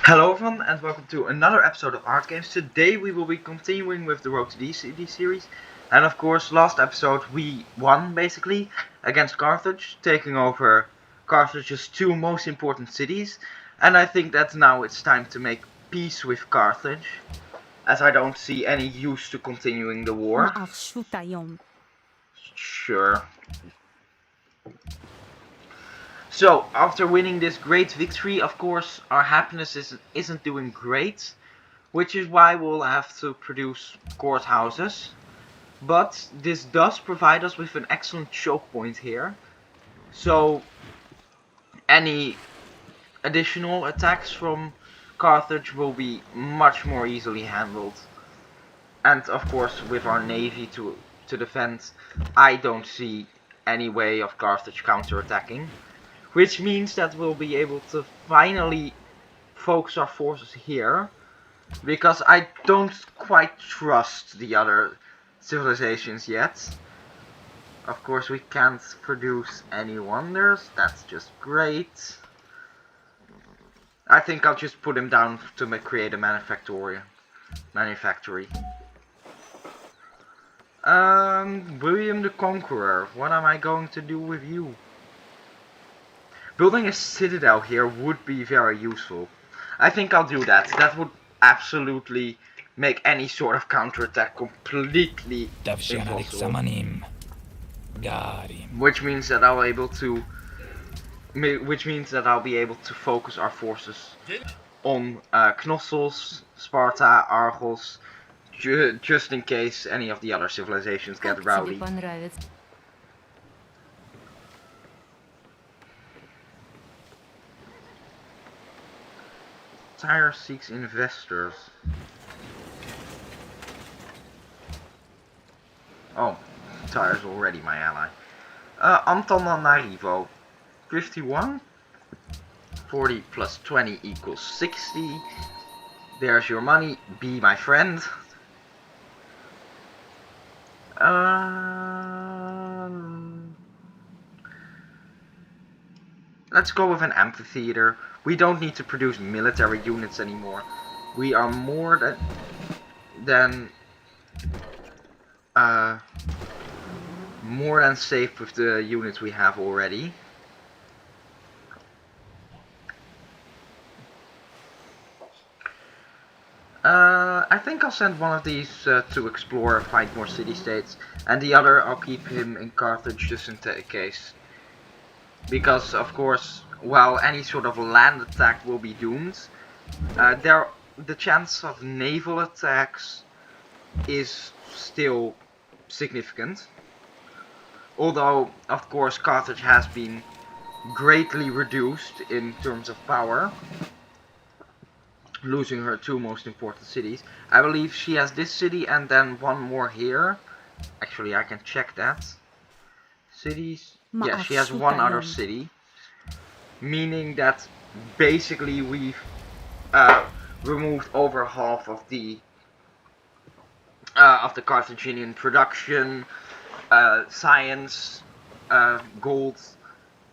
Hello everyone and welcome to another episode of Art Games. Today we will be continuing with the Road to Deity series. And of course, last episode we won basically against Carthage, taking over Carthage's two most important cities. And I think that now it's time to make peace with Carthage, as I don't see any use to continuing the war. Sure. So, after winning this great victory, of course, our happiness isn't doing great. Which is why we'll have to produce courthouses. But this does provide us with an excellent choke point here. So any additional attacks from Carthage will be much more easily handled. And of course with our navy to defend, I don't see any way of Carthage counterattacking. Which means that we'll be able to finally focus our forces here. Because I don't quite trust the other civilizations yet. Of course we can't produce any wonders, that's just great. I think I'll just put him down to create a manufactory. William the Conqueror, what am I going to do with you? Building a citadel here would be very useful. I think I'll do that. That would absolutely make any sort of counterattack completely impossible. Which means that I'll be able to focus our forces on Knossos, Sparta, Argos, just in case any of the other civilizations get rowdy. Tyre seeks investors. Oh, Tyre's already my ally. Antananarivo, 51. 40 plus 20 equals 60. There's your money, be my friend. Let's go with an amphitheater. We don't need to produce military units anymore. We are more than safe with the units we have already. I think I'll send one of these to explore, find more city-states, and the other I'll keep him in Carthage just in case. Because, of course, while any sort of land attack will be doomed, the chance of naval attacks is still significant. Although, of course, Carthage has been greatly reduced in terms of power, losing her two most important cities. I believe she has this city and then one more here. Actually, I can check that. Cities. Yeah, she has one other city. Meaning that basically we've removed over half of the Carthaginian production, science, gold,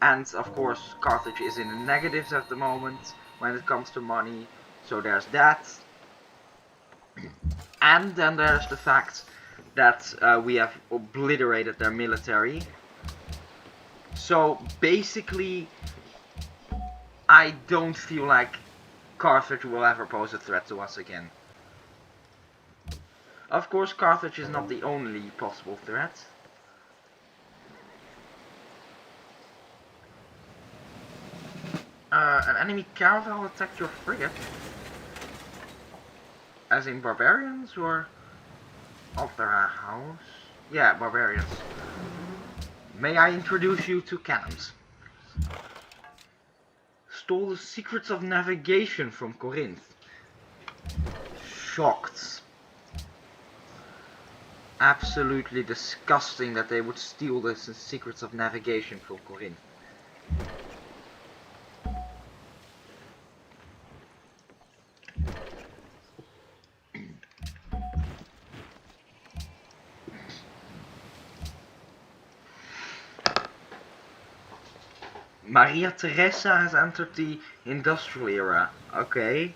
and of course Carthage is in the negatives at the moment when it comes to money. So there's that. And then there's the fact that we have obliterated their military. So basically, I don't feel like Carthage will ever pose a threat to us again. Of course, Carthage is not the only possible threat. An enemy caravel attacked your frigate. As in barbarians or of their house? Yeah, barbarians. May I introduce you to cannons? Stole the secrets of navigation from Corinth. Shocked. Absolutely disgusting that they would steal the secrets of navigation from Corinth. Maria Teresa has entered the industrial era. Okay.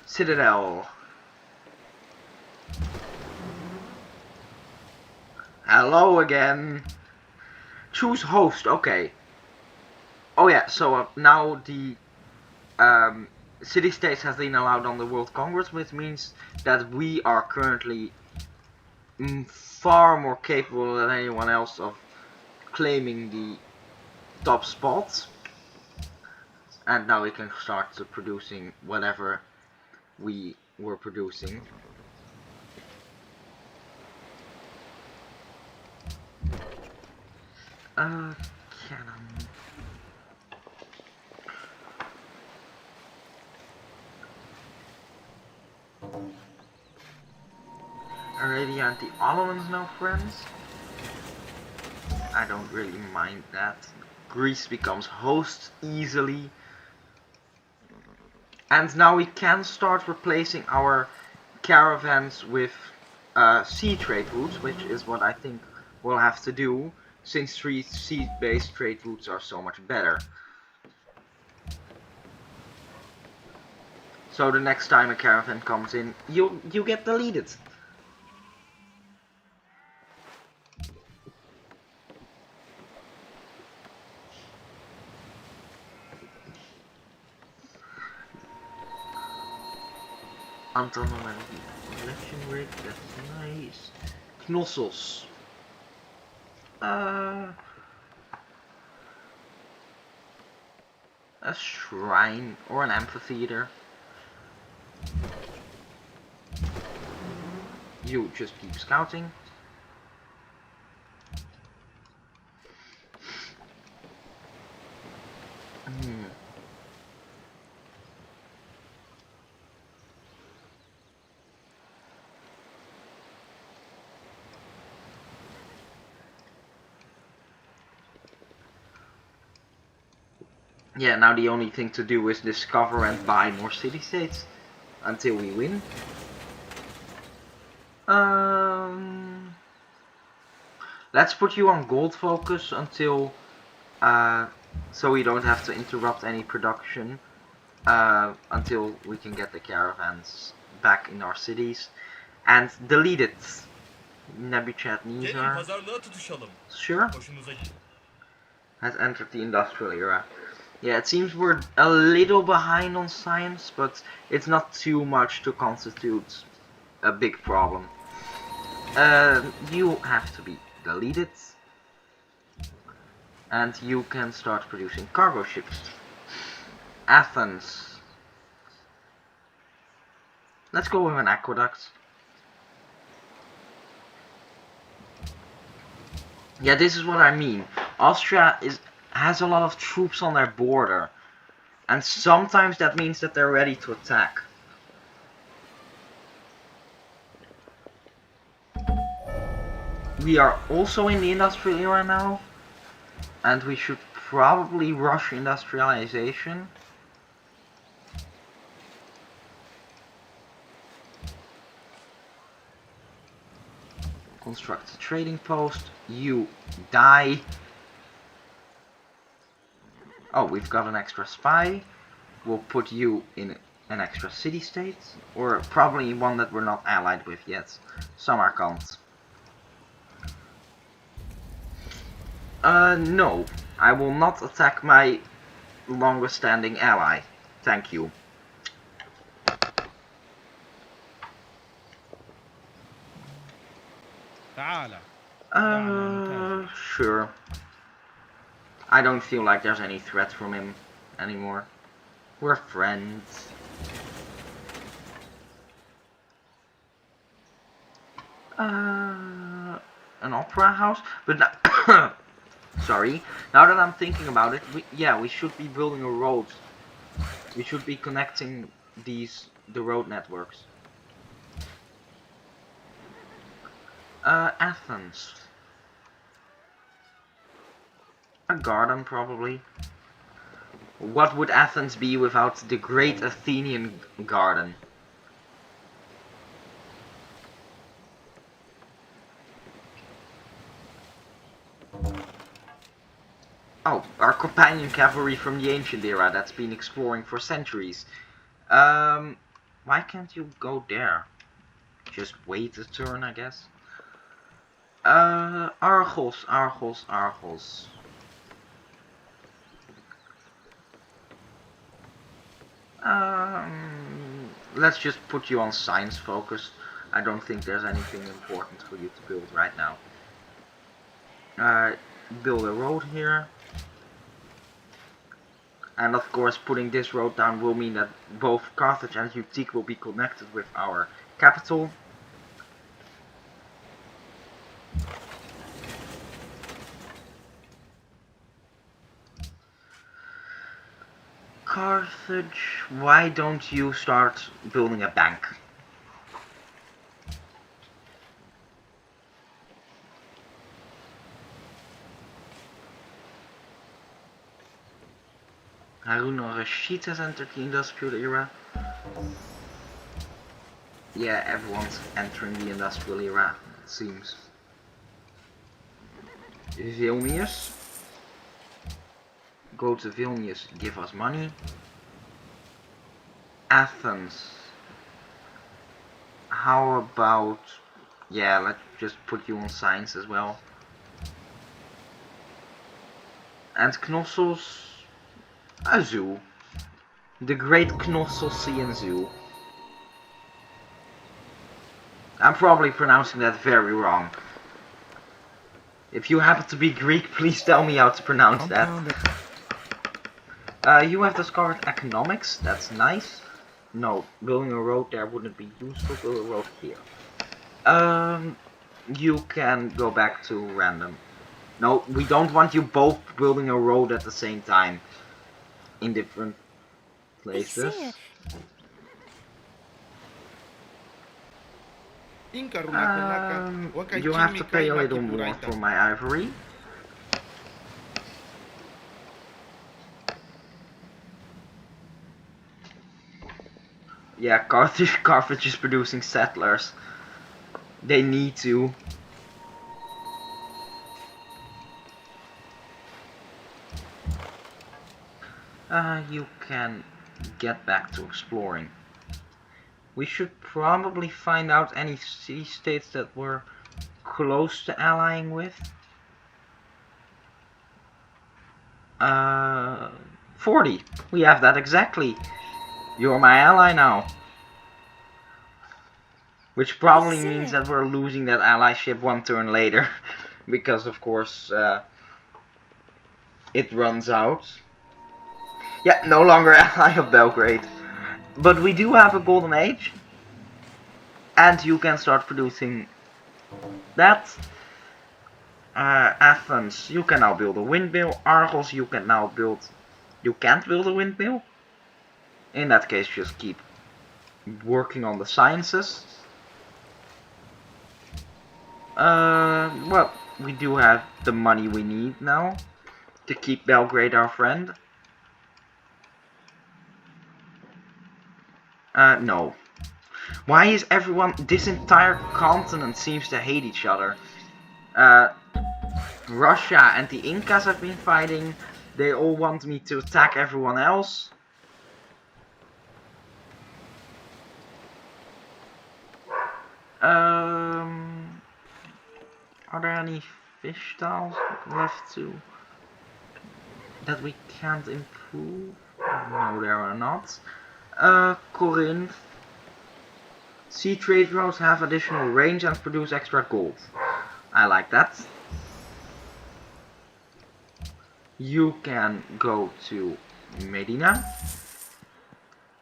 Citadel. Hello again. Choose host. Okay. Oh yeah. So now the city-states has been allowed on the World Congress, which means that we are currently far more capable than anyone else of claiming the top spots. And now we can start producing whatever we were producing. Cannon. Arabia and the Ottomans now friends. I don't really mind that. Greece becomes host easily. And now we can start replacing our caravans with sea trade routes, which is what I think we'll have to do, since 3 sea-based trade routes are so much better. So the next time a caravan comes in, you get deleted. Antonelli collection rig, that's nice. Knossos. A shrine or an amphitheater. You just keep scouting. Yeah, now the only thing to do is discover and buy more city-states until we win. Let's put you on gold focus until, so we don't have to interrupt any production, until we can get the caravans back in our cities. And delete it. Nebuchadnezzar. Sure. Has entered the industrial era. Yeah, it seems we're a little behind on science, but it's not too much to constitute a big problem. You have to be deleted. And you can start producing cargo ships. Athens. Let's go with an aqueduct. Yeah, this is what I mean. Austria has a lot of troops on their border. And sometimes that means that they're ready to attack. We are also in the industrial era now. And we should probably rush industrialization. Construct a trading post. You die. Oh, we've got an extra spy. We'll put you in an extra city-state. Or probably one that we're not allied with yet. Samarkand. No. I will not attack my longest standing ally. Thank you. Sure. I don't feel like there's any threat from him anymore. We're friends. An opera house? But now sorry. Now that I'm thinking about it, we should be building a road. We should be connecting the road networks. Athens. A garden, probably. What would Athens be without the great Athenian garden? Oh, our companion cavalry from the ancient era that's been exploring for centuries. Why can't you go there? Just wait a turn, I guess. Argos, Argos, Argos. Let's just put you on science focus. I don't think there's anything important for you to build right now. Build a road here. And of course, putting this road down will mean that both Carthage and Utique will be connected with our capital. Carthage, why don't you start building a bank? Harun al-Rashid has entered the industrial era. Yeah, everyone's entering the industrial era, it seems. Vilnius. Go to Vilnius, give us money. Athens. How about... yeah, let's just put you on science as well. And Knossos... a zoo. The Great Knossos Zoo. I'm probably pronouncing that very wrong. If you happen to be Greek, please tell me how to pronounce that. You have discovered economics, that's nice. No, building a road there wouldn't be useful, build a road here. You can go back to random. No, we don't want you both building a road at the same time. In different places. You have to pay a little more for my ivory. Yeah, Carthage is producing settlers. They need to. You can get back to exploring. We should probably find out any city-states that we're close to allying with. 40. We have that exactly. You're my ally now. Which probably means that we're losing that allyship one turn later. Because of course it runs out. Yeah, no longer ally of Belgrade. But we do have a golden age. And you can start producing that. Athens, you can now build a windmill. Argos, you can now build... you can't build a windmill. In that case, just keep working on the sciences. Well, we do have the money we need now to keep Belgrade our friend. No. Why is everyone... this entire continent seems to hate each other. Russia and the Incas have been fighting. They all want me to attack everyone else. Are there any fish tiles left to... that we can't improve? No, there are not. Corinth. Sea trade routes have additional range and produce extra gold. I like that. You can go to Medina.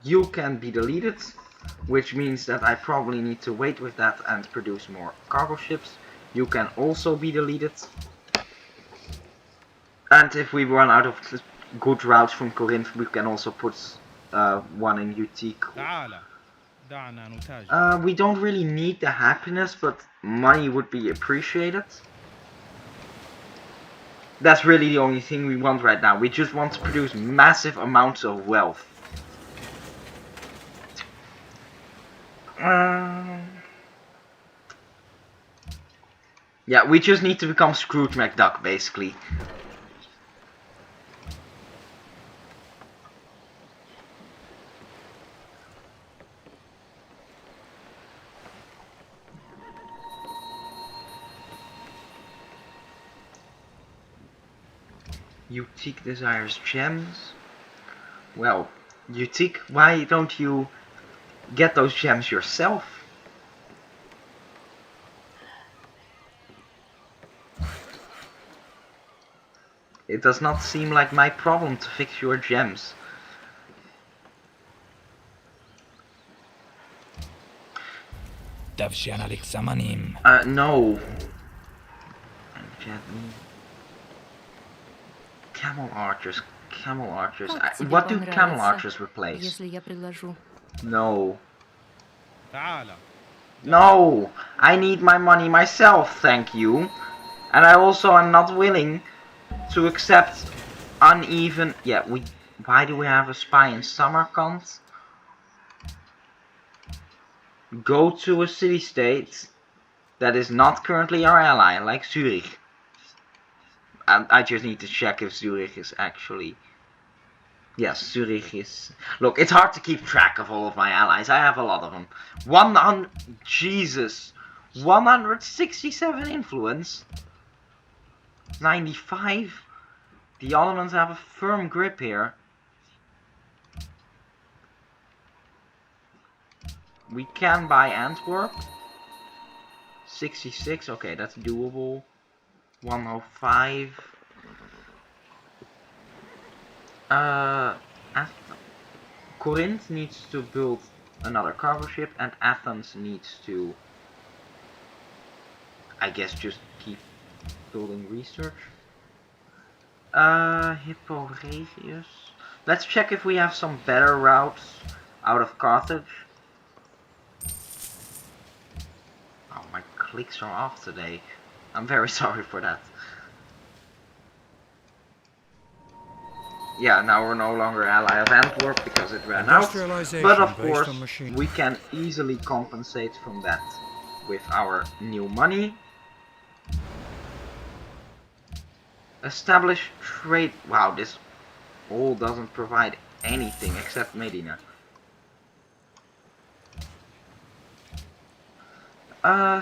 You can be deleted, which means that I probably need to wait with that and produce more cargo ships. You can also be deleted. And if we run out of good routes from Corinth, we can also put one in Utique. We don't really need the happiness, but money would be appreciated. That's really the only thing we want right now. We just want to produce massive amounts of wealth. Yeah, we just need to become Scrooge McDuck, basically. Utique desires gems. Well, Utique, why don't you get those gems yourself? It does not seem like my problem to fix your gems. No. Camel archers. Camel archers. What do camel archers replace? No. No! I need my money myself, thank you. And I also am not willing to accept uneven... Yeah, why do we have a spy in Samarkand? Go to a city-state that is not currently our ally, like Zurich. And I just need to check if Zurich is actually... Yes, Zurich is... Look, it's hard to keep track of all of my allies. I have a lot of them. 100... Jesus. 167 influence. 95. The Ottomans have a firm grip here. We can buy Antwerp. 66. Okay, that's doable. 105. Corinth needs to build another cargo ship, and Athens needs to, I guess, just keep building research. Hippo Regius. Let's check if we have some better routes out of Carthage. Oh, my clicks are off today. I'm very sorry for that. Yeah, now we're no longer ally of Antwerp because it ran out. But of course, we can easily compensate from that with our new money. Establish trade. Wow, this all doesn't provide anything except Medina.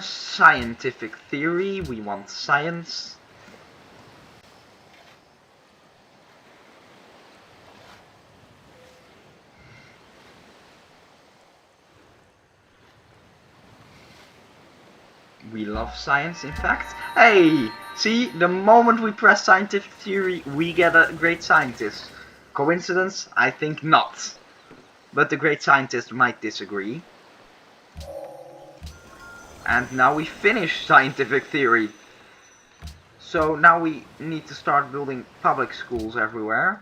Scientific theory. We want science. We love science, in fact. Hey! See, the moment we press scientific theory, we get a great scientist. Coincidence? I think not. But the great scientist might disagree. And now we finish scientific theory. So now we need to start building public schools everywhere.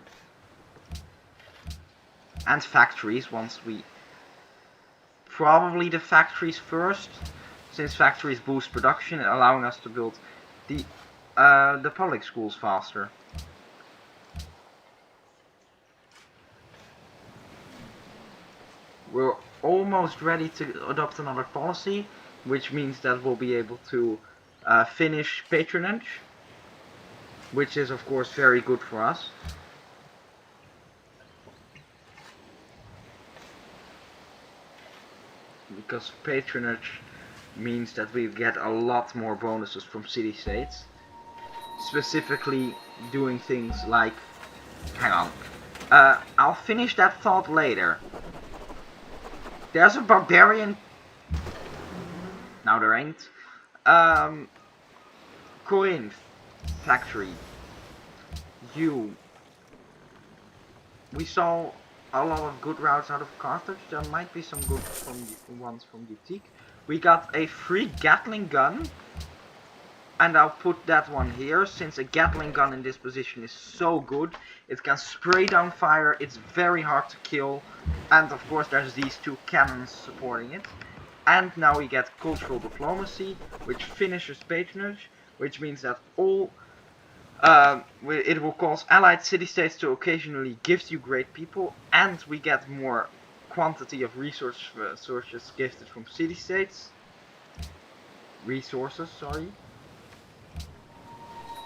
And factories once we... Probably the factories first. Since factories boost production, allowing us to build the public schools faster. We're almost ready to adopt another policy, which means that we'll be able to finish patronage, which is of course very good for us. Because patronage means that we get a lot more bonuses from city-states. Specifically doing things like... Hang on. I'll finish that thought later. There's a barbarian... Now there ain't. Corinth. Factory. You. We saw a lot of good routes out of Carthage. There might be some good ones from Utique. We got a free Gatling gun. And I'll put that one here, since a Gatling gun in this position is so good. It can spray down fire, it's very hard to kill. And of course there's these two cannons supporting it. And now we get cultural diplomacy, which finishes patronage. Which means that all... it will cause allied city-states to occasionally gift you great people. And we get more quantity of resources gifted from city-states. Resources, sorry.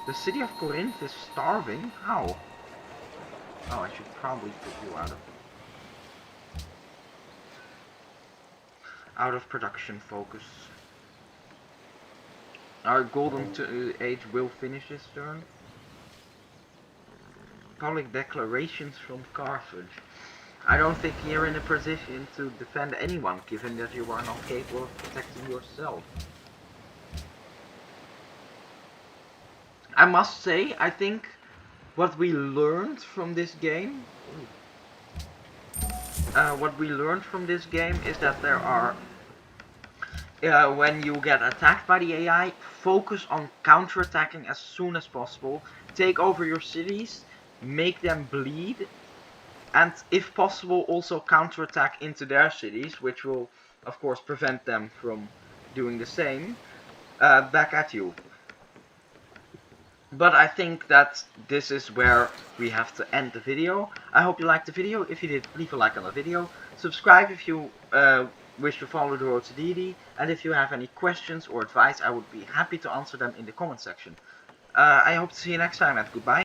The city of Corinth is starving? How? Oh, I should probably put you out of production focus. Our golden age will finish this turn. public declarations from Carthage. I don't think you're in a position to defend anyone, given that you are not capable of protecting yourself. I must say, I think what we learned from this game, is that there are, when you get attacked by the AI, focus on counterattacking as soon as possible. Take over your cities, make them bleed, and if possible also counterattack into their cities, which will of course prevent them from doing the same back at you. But I think that this is where we have to end the video. I hope you liked the video. If you did, leave a like on the video. Subscribe if you wish to follow the road to deity. And if you have any questions or advice, I would be happy to answer them in the comment section. I hope to see you next time, and goodbye.